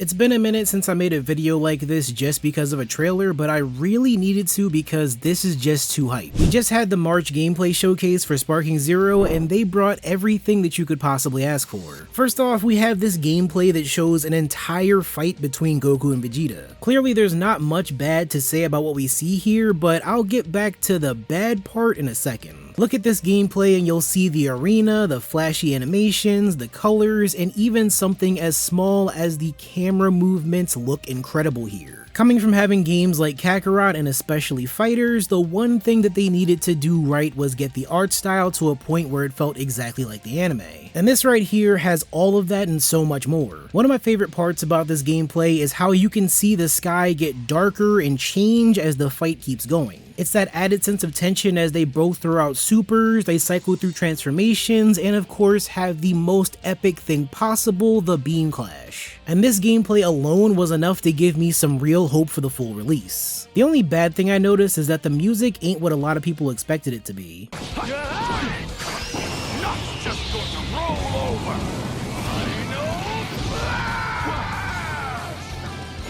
It's been a minute since I made a video like this just because of a trailer, but I really needed to because this is just too hype. We just had the March gameplay showcase for Sparking Zero, and they brought everything that you could possibly ask for. First off, we have this gameplay that shows an entire fight between Goku and Vegeta. Clearly there's not much bad to say about what we see here, but I'll get back to the bad part in a second. Look at this gameplay and you'll see the arena, the flashy animations, the colors, and even something as small as the camera movements look incredible here. Coming from having games like Kakarot and especially Fighters, the one thing that they needed to do right was get the art style to a point where it felt exactly like the anime. And this right here has all of that and so much more. One of my favorite parts about this gameplay is how you can see the sky get darker and change as the fight keeps going. It's that added sense of tension as they both throw out supers, they cycle through transformations, and of course have the most epic thing possible, the beam clash. And this gameplay alone was enough to give me some real hope for the full release. The only bad thing I noticed is that the music ain't what a lot of people expected it to be.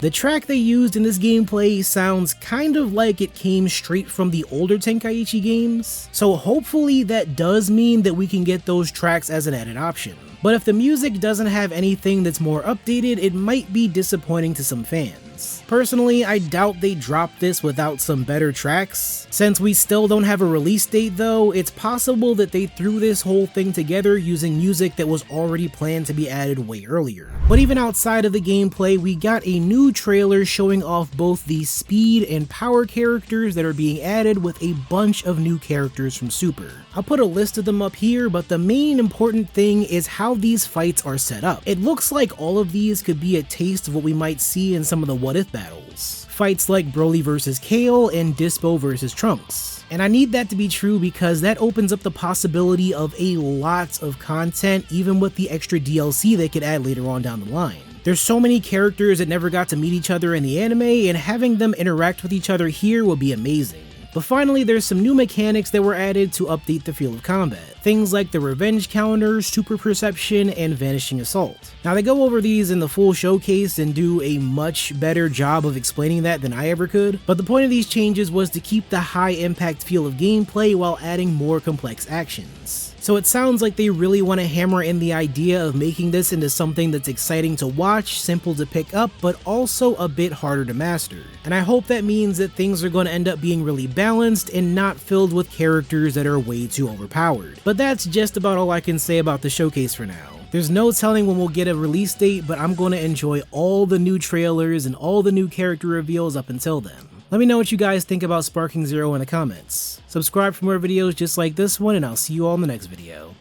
The track they used in this gameplay sounds kind of like it came straight from the older Tenkaichi games, so hopefully that does mean that we can get those tracks as an added option. But if the music doesn't have anything that's more updated, it might be disappointing to some fans. Personally, I doubt they dropped this without some better tracks. Since we still don't have a release date though, it's possible that they threw this whole thing together using music that was already planned to be added way earlier. But even outside of the gameplay, we got a new trailer showing off both the speed and power characters that are being added with a bunch of new characters from Super. I'll put a list of them up here, but the main important thing is how these fights are set up. It looks like all of these could be a taste of what we might see in some of the What If battles. Fights like Broly vs. Kale and Dispo vs. Trunks. And I need that to be true because that opens up the possibility of a lot of content, even with the extra DLC they could add later on down the line. There's so many characters that never got to meet each other in the anime, and having them interact with each other here will be amazing. But finally, there's some new mechanics that were added to update the feel of combat. Things like the revenge counter, super perception, and vanishing assault. Now they go over these in the full showcase and do a much better job of explaining that than I ever could, but the point of these changes was to keep the high impact feel of gameplay while adding more complex actions. So it sounds like they really want to hammer in the idea of making this into something that's exciting to watch, simple to pick up, but also a bit harder to master. And I hope that means that things are going to end up being really balanced and not filled with characters that are way too overpowered. But that's just about all I can say about the showcase for now. There's no telling when we'll get a release date, but I'm going to enjoy all the new trailers and all the new character reveals up until then. Let me know what you guys think about Sparking Zero in the comments. Subscribe for more videos just like this one, and I'll see you all in the next video.